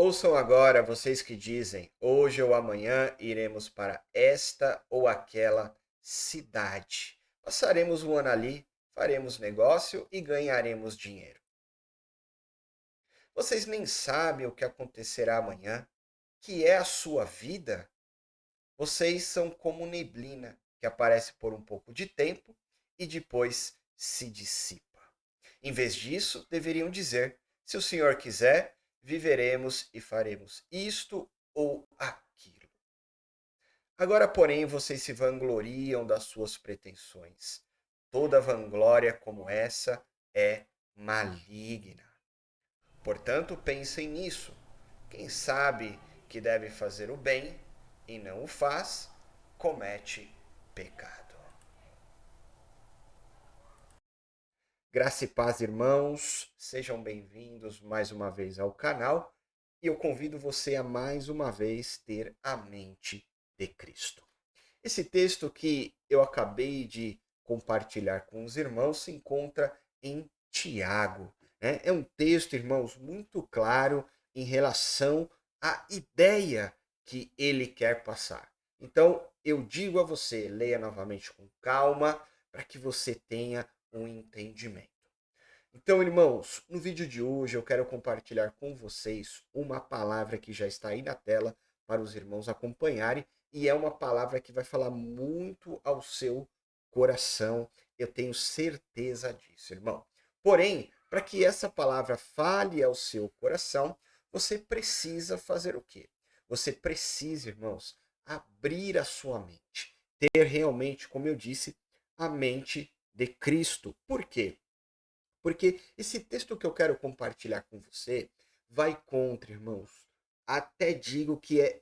Ouçam agora vocês que dizem: hoje ou amanhã iremos para esta ou aquela cidade. Passaremos um ano ali, faremos negócio e ganharemos dinheiro. Vocês nem sabem o que acontecerá amanhã, que é a sua vida. Vocês são como neblina, que aparece por um pouco de tempo e depois se dissipa. Em vez disso, deveriam dizer: se o Senhor quiser, viveremos e faremos isto ou aquilo. Agora, porém, vocês se vangloriam das suas pretensões. Toda vanglória como essa é maligna. Portanto, pensem nisso. Quem sabe que deve fazer o bem e não o faz, comete pecado. Graça e paz, irmãos, sejam bem-vindos mais uma vez ao canal e eu convido você a mais uma vez ter a mente de Cristo. Esse texto que eu acabei de compartilhar com os irmãos se encontra em Tiago, né? É um texto, irmãos, muito claro em relação à ideia que ele quer passar. Então, eu digo a você, leia novamente com calma, para que você tenha um entendimento. Então, irmãos, no vídeo de hoje eu quero compartilhar com vocês uma palavra que já está aí na tela para os irmãos acompanharem e é uma palavra que vai falar muito ao seu coração. Eu tenho certeza disso, irmão. Porém, para que essa palavra fale ao seu coração, você precisa fazer o quê? Você precisa, irmãos, abrir a sua mente, ter realmente, como eu disse, a mente de Cristo. Por quê? Porque esse texto que eu quero compartilhar com você vai contra, irmãos. Até digo que é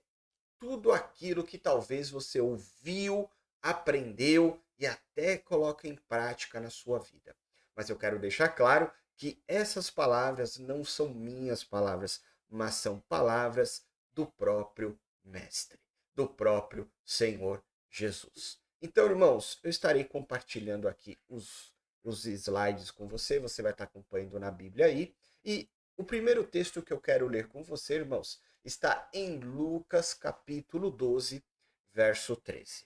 tudo aquilo que talvez você ouviu, aprendeu e até coloca em prática na sua vida. Mas eu quero deixar claro que essas palavras não são minhas palavras, mas são palavras do próprio Mestre, do próprio Senhor Jesus. Então, irmãos, eu estarei compartilhando aqui os slides com você, você vai estar acompanhando na Bíblia aí. E o primeiro texto que eu quero ler com você, irmãos, está em Lucas capítulo 12, verso 13.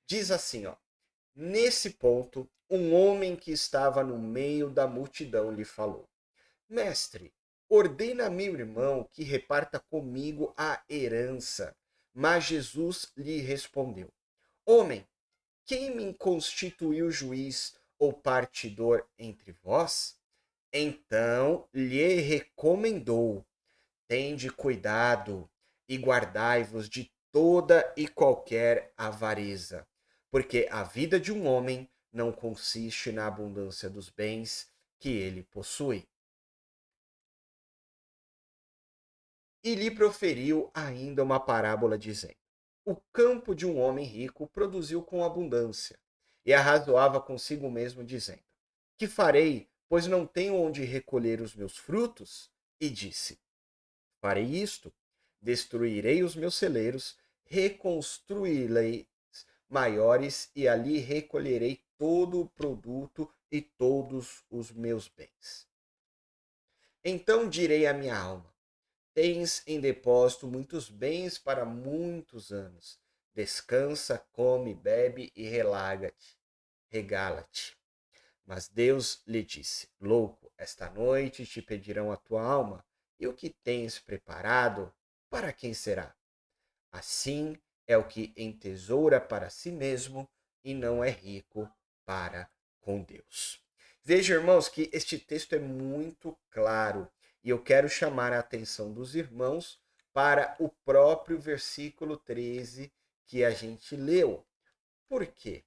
Diz assim, ó: nesse ponto, um homem que estava no meio da multidão lhe falou: Mestre, ordena a meu irmão que reparta comigo a herança. Mas Jesus lhe respondeu: Homem, quem me constituiu juiz ou partidor entre vós? Então lhe recomendou: tende cuidado e guardai-vos de toda e qualquer avareza, porque a vida de um homem não consiste na abundância dos bens que ele possui. E lhe proferiu ainda uma parábola, dizendo: o campo de um homem rico produziu com abundância, e arrazoava consigo mesmo, dizendo: que farei, pois não tenho onde recolher os meus frutos? E disse: farei isto: destruirei os meus celeiros, reconstruí-los maiores, e ali recolherei todo o produto e todos os meus bens. Então direi à minha alma: tens em depósito muitos bens para muitos anos. Descansa, come, bebe e relaga-te, regala-te. Mas Deus lhe disse: louco, esta noite te pedirão a tua alma, e o que tens preparado, para quem será? Assim é o que entesoura para si mesmo e não é rico para com Deus. Veja, irmãos, que este texto é muito claro e eu quero chamar a atenção dos irmãos para o próprio versículo 13 que a gente leu. Por quê?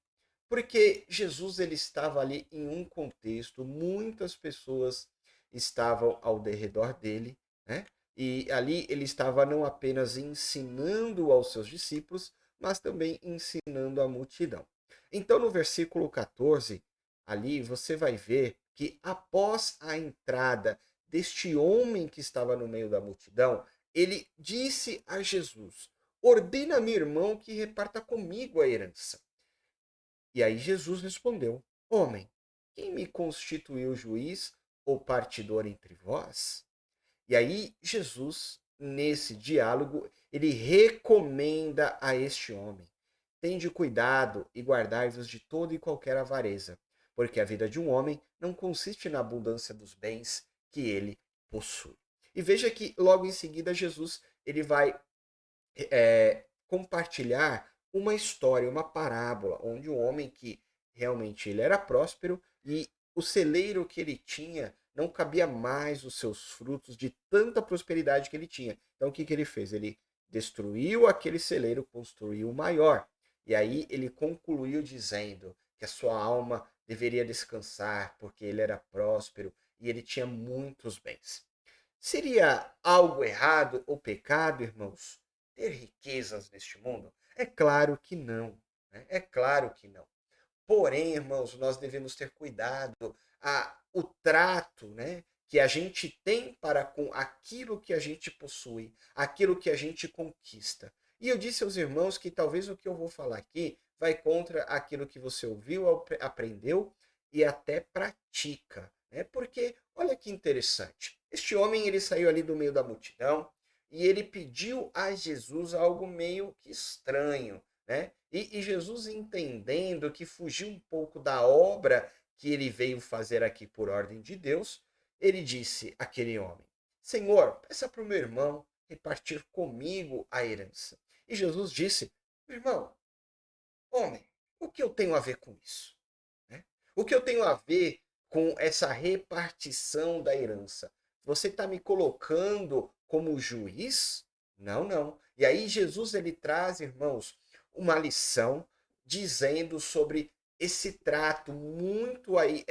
Porque Jesus ele estava ali em um contexto, muitas pessoas estavam ao redor dele, né? E ali ele estava não apenas ensinando aos seus discípulos, mas também ensinando a multidão. Então, no versículo 14, ali você vai ver que após a entrada deste homem que estava no meio da multidão, ele disse a Jesus: ordena, meu irmão, que reparta comigo a herança. E aí Jesus respondeu: homem, quem me constituiu juiz ou partidor entre vós? E aí Jesus, nesse diálogo, ele recomenda a este homem: tende cuidado e guardai-vos de toda e qualquer avareza, porque a vida de um homem não consiste na abundância dos bens que ele possui. E veja que logo em seguida Jesus ele vai compartilhar uma história, uma parábola, onde um homem que realmente ele era próspero e o celeiro que ele tinha não cabia mais os seus frutos de tanta prosperidade que ele tinha. Então o que, que ele fez? Ele destruiu aquele celeiro, construiu o maior. E aí ele concluiu dizendo que a sua alma deveria descansar, porque ele era próspero e ele tinha muitos bens. Seria algo errado ou pecado, irmãos, ter riquezas neste mundo? É claro que não, né? É claro que não. Porém, irmãos, nós devemos ter cuidado o trato, né, que a gente tem para com aquilo que a gente possui, aquilo que a gente conquista. E eu disse aos irmãos que talvez o que eu vou falar aqui vai contra aquilo que você ouviu, aprendeu e até pratica, né? Porque olha que interessante. Este homem ele saiu ali do meio da multidão e ele pediu a Jesus algo meio que estranho, né? E Jesus, entendendo que fugiu um pouco da obra que ele veio fazer aqui por ordem de Deus, ele disse àquele homem: Senhor, peça para o meu irmão repartir comigo a herança. E Jesus disse: Meu irmão, homem, o que eu tenho a ver com isso? Né? O que eu tenho a ver com essa repartição da herança? Você está me colocando como juiz? Não, não. E aí Jesus ele traz, irmãos, uma lição dizendo sobre esse trato muito aí,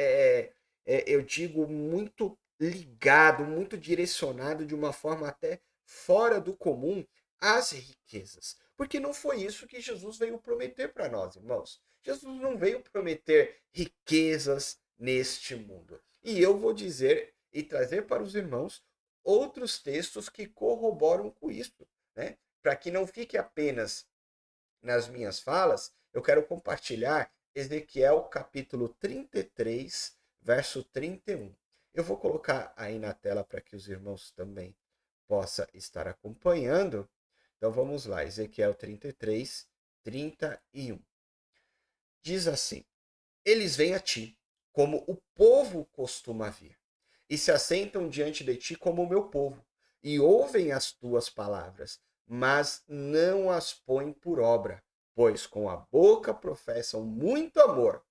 eu digo, muito ligado, muito direcionado de uma forma até fora do comum às riquezas. Porque não foi isso que Jesus veio prometer para nós, irmãos. Jesus não veio prometer riquezas neste mundo. E eu vou dizer e trazer para os irmãos outros textos que corroboram com isso, né? Para que não fique apenas nas minhas falas, eu quero compartilhar Ezequiel capítulo 33, verso 31. Eu vou colocar aí na tela para que os irmãos também possam estar acompanhando. Então vamos lá, Ezequiel 33, 31. Diz assim: Eles vêm a ti, como o povo costuma vir, e se assentam diante de ti como o meu povo, e ouvem as tuas palavras, mas não as põem por obra, pois com a boca professam muito amor,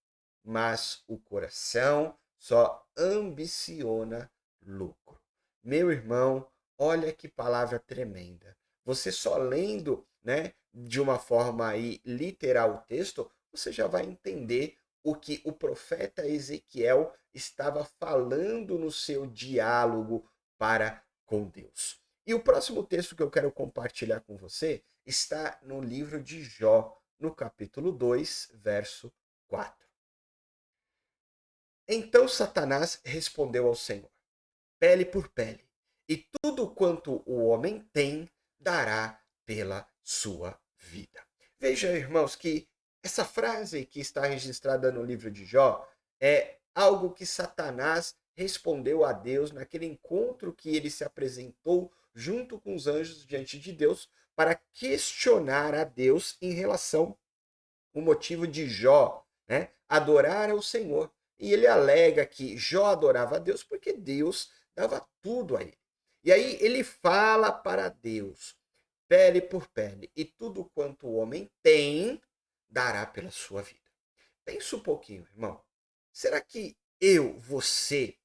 mas o coração só ambiciona lucro. Meu irmão, olha que palavra tremenda. Você só lendo, né, de uma forma aí literal o texto, você já vai entender o que o profeta Ezequiel estava falando no seu diálogo para com Deus. E o próximo texto que eu quero compartilhar com você está no livro de Jó, no capítulo 2, verso 4. Então Satanás respondeu ao Senhor: pele por pele, e tudo quanto o homem tem dará pela sua vida. Veja, irmãos, que essa frase que está registrada no livro de Jó é algo que Satanás respondeu a Deus naquele encontro que ele se apresentou junto com os anjos diante de Deus para questionar a Deus em relação o motivo de Jó, né, adorar ao Senhor. E ele alega que Jó adorava a Deus porque Deus dava tudo a ele. E aí ele fala para Deus, pele por pele, e tudo quanto o homem tem, dará pela sua vida. Pensa um pouquinho, irmão. Será que eu, você,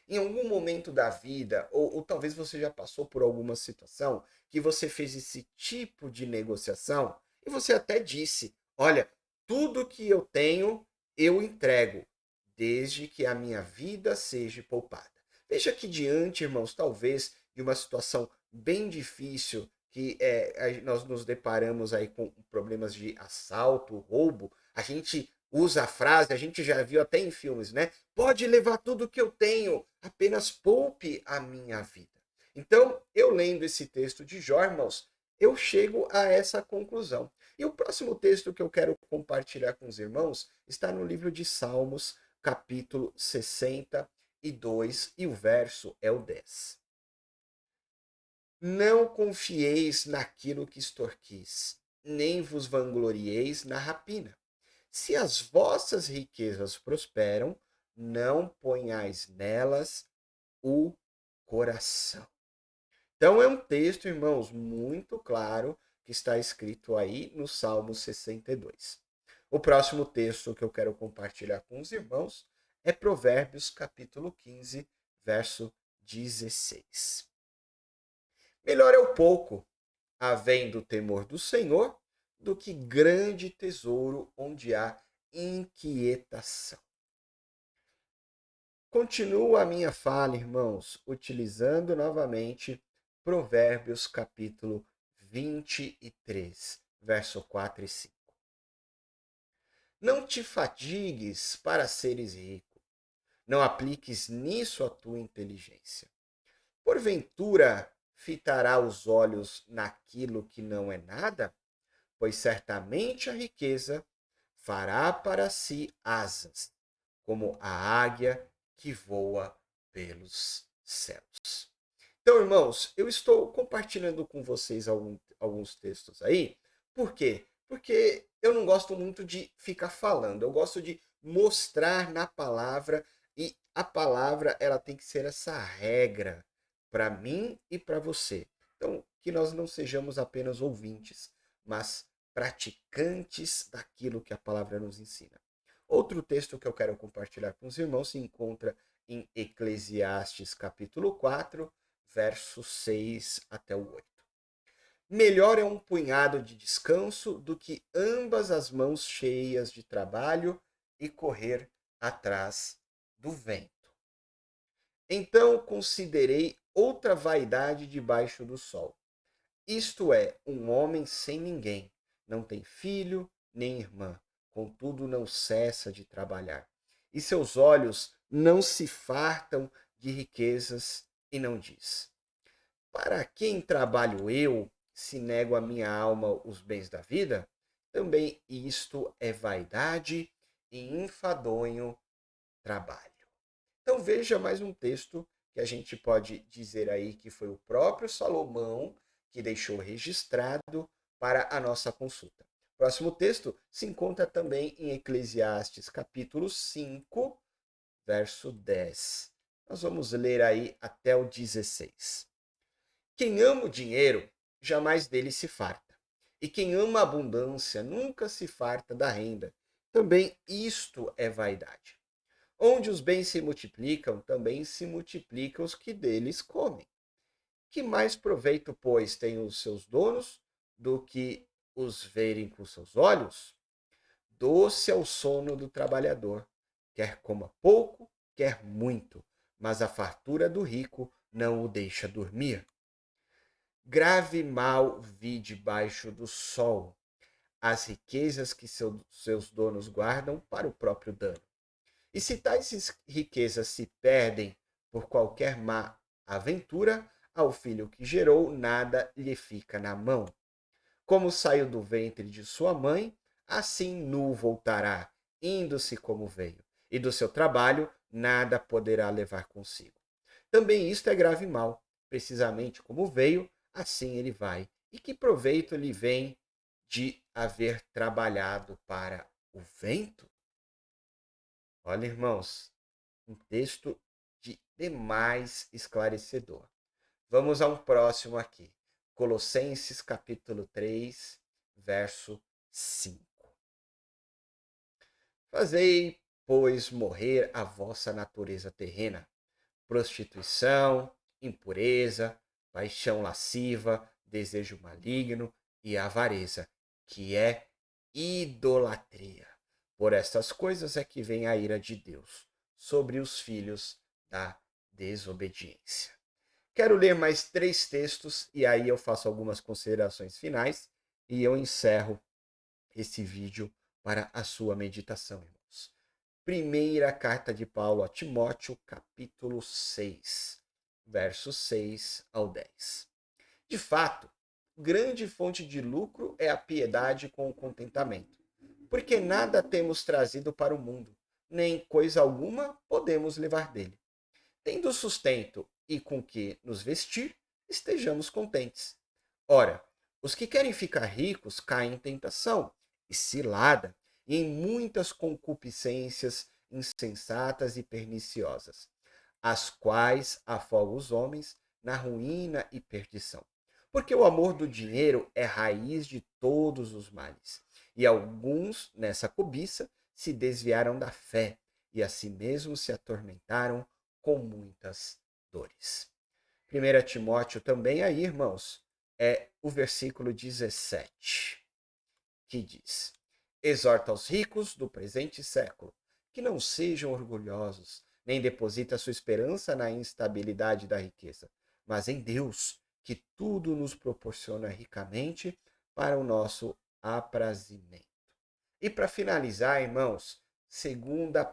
em algum momento da vida, ou talvez você já passou por alguma situação que você fez esse tipo de negociação e você até disse: olha, tudo que eu tenho eu entrego, desde que a minha vida seja poupada. Veja que diante, irmãos, talvez de uma situação bem difícil que nós nos deparamos aí com problemas de assalto, roubo, a gente usa a frase, a gente já viu até em filmes, né? Pode levar tudo que eu tenho, apenas poupe a minha vida. Então, eu lendo esse texto de Jó, irmãos, eu chego a essa conclusão. E o próximo texto que eu quero compartilhar com os irmãos está no livro de Salmos, capítulo 62, e o verso é o 10. Não confieis naquilo que extorquis, nem vos vanglorieis na rapina. Se as vossas riquezas prosperam, não ponhais nelas o coração. Então é um texto, irmãos, muito claro que está escrito aí no Salmo 62. O próximo texto que eu quero compartilhar com os irmãos é Provérbios capítulo 15, verso 16. Melhor é o pouco, havendo temor do Senhor, do que grande tesouro onde há inquietação. Continuo a minha fala, irmãos, utilizando novamente Provérbios capítulo 23, verso 4 e 5. Não te fatigues para seres rico, não apliques nisso a tua inteligência. Porventura, fitará os olhos naquilo que não é nada? Pois certamente a riqueza fará para si asas, como a águia que voa pelos céus. Então, irmãos, eu estou compartilhando com vocês alguns textos aí. Por quê? Porque eu não gosto muito de ficar falando, eu gosto de mostrar na palavra, e a palavra ela tem que ser essa regra para mim e para você. Então, que nós não sejamos apenas ouvintes, mas praticantes daquilo que a palavra nos ensina. Outro texto que eu quero compartilhar com os irmãos se encontra em Eclesiastes capítulo 4, versos 6 até o 8. Melhor é um punhado de descanso do que ambas as mãos cheias de trabalho e correr atrás do vento. Então considerei outra vaidade debaixo do sol. Isto é, um homem sem ninguém, não tem filho nem irmã, contudo não cessa de trabalhar. E seus olhos não se fartam de riquezas e não diz: para quem trabalho eu, se nego a minha alma os bens da vida? Também isto é vaidade e enfadonho trabalho. Então veja mais um texto que a gente pode dizer aí que foi o próprio Salomão que deixou registrado para a nossa consulta. Próximo texto se encontra também em Eclesiastes capítulo 5, verso 10. Nós vamos ler aí até o 16. Quem ama o dinheiro, jamais dele se farta. E quem ama a abundância, nunca se farta da renda. Também isto é vaidade. Onde os bens se multiplicam, também se multiplicam os que deles comem. Que mais proveito, pois, têm os seus donos do que os verem com seus olhos? Doce é o sono do trabalhador, quer coma pouco, quer muito, mas a fartura do rico não o deixa dormir. Grave mal vi debaixo do sol as riquezas que seus donos guardam para o próprio dano. E se tais riquezas se perdem por qualquer má aventura, ao filho que gerou nada lhe fica na mão. Como saiu do ventre de sua mãe, assim nu voltará, indo-se como veio, e do seu trabalho nada poderá levar consigo. Também isto é grave mal, precisamente como veio, assim ele vai. E que proveito lhe vem de haver trabalhado para o vento? Olha, irmãos, um texto de demais esclarecedor. Vamos a um próximo aqui. Colossenses capítulo 3, verso 5. Fazei, pois, morrer a vossa natureza terrena, prostituição, impureza, paixão lasciva, desejo maligno e avareza, que é idolatria. Por estas coisas é que vem a ira de Deus sobre os filhos da desobediência. Quero ler mais 3 textos e aí eu faço algumas considerações finais e eu encerro esse vídeo para a sua meditação, irmãos. Primeira carta de Paulo a Timóteo, capítulo 6, versos 6 ao 10. De fato, grande fonte de lucro é a piedade com o contentamento, porque nada temos trazido para o mundo, nem coisa alguma podemos levar dele. Tendo sustento e com que nos vestir, estejamos contentes. Ora, os que querem ficar ricos caem em tentação e cilada e em muitas concupiscências insensatas e perniciosas, as quais afogam os homens na ruína e perdição. Porque o amor do dinheiro é raiz de todos os males. E alguns, nessa cobiça, se desviaram da fé e a si mesmos se atormentaram com muitas dores. 1 Timóteo também aí, irmãos, é o versículo 17, que diz: Exorta aos ricos do presente século, que não sejam orgulhosos, nem deposita sua esperança na instabilidade da riqueza, mas em Deus, que tudo nos proporciona ricamente para o nosso aprazimento. E para finalizar, irmãos, 2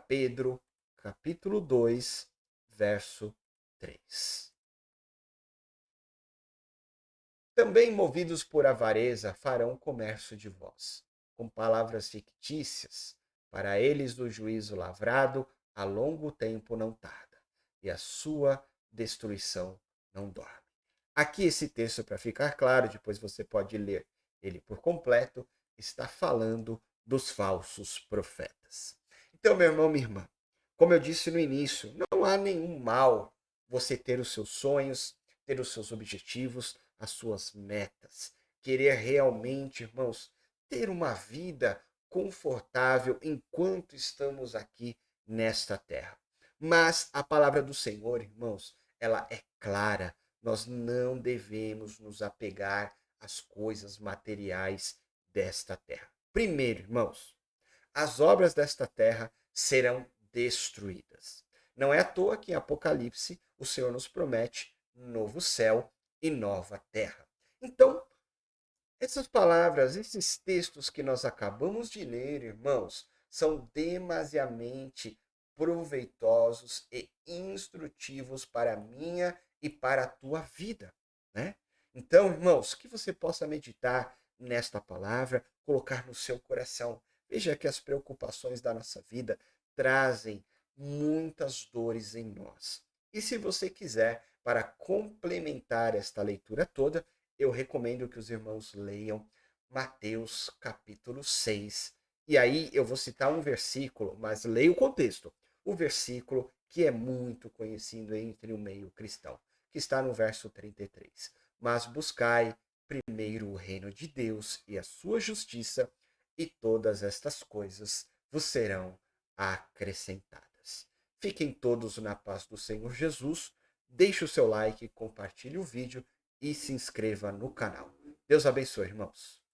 Pedro, capítulo 2, verso 3. Também movidos por avareza farão comércio de vós, com palavras fictícias, para eles do juízo lavrado a longo tempo não tarda, e a sua destruição não dorme. Aqui esse texto, para ficar claro, depois você pode ler ele por completo, está falando dos falsos profetas. Então, meu irmão, minha irmã, como eu disse no início, não há nenhum mal você ter os seus sonhos, ter os seus objetivos, as suas metas, querer realmente, irmãos, ter uma vida confortável enquanto estamos aqui nesta terra. Mas a palavra do Senhor, irmãos, ela é clara. Nós não devemos nos apegar às coisas materiais desta terra. Primeiro, irmãos, as obras desta terra serão destruídas. Não é à toa que em Apocalipse o Senhor nos promete novo céu e nova terra. Então, essas palavras, esses textos que nós acabamos de ler, irmãos, são demasiadamente proveitosos e instrutivos para a minha e para a tua vida, né? Então, irmãos, que você possa meditar nesta palavra, colocar no seu coração. Veja que as preocupações da nossa vida trazem muitas dores em nós. E se você quiser, para complementar esta leitura toda, eu recomendo que os irmãos leiam Mateus capítulo 6. E aí eu vou citar um versículo, mas leia o contexto. O versículo que é muito conhecido entre o meio cristão, que está no verso 33. Mas buscai primeiro o reino de Deus e a sua justiça, e todas estas coisas vos serão acrescentadas. Fiquem todos na paz do Senhor Jesus. Deixe o seu like, compartilhe o vídeo e se inscreva no canal. Deus abençoe, irmãos.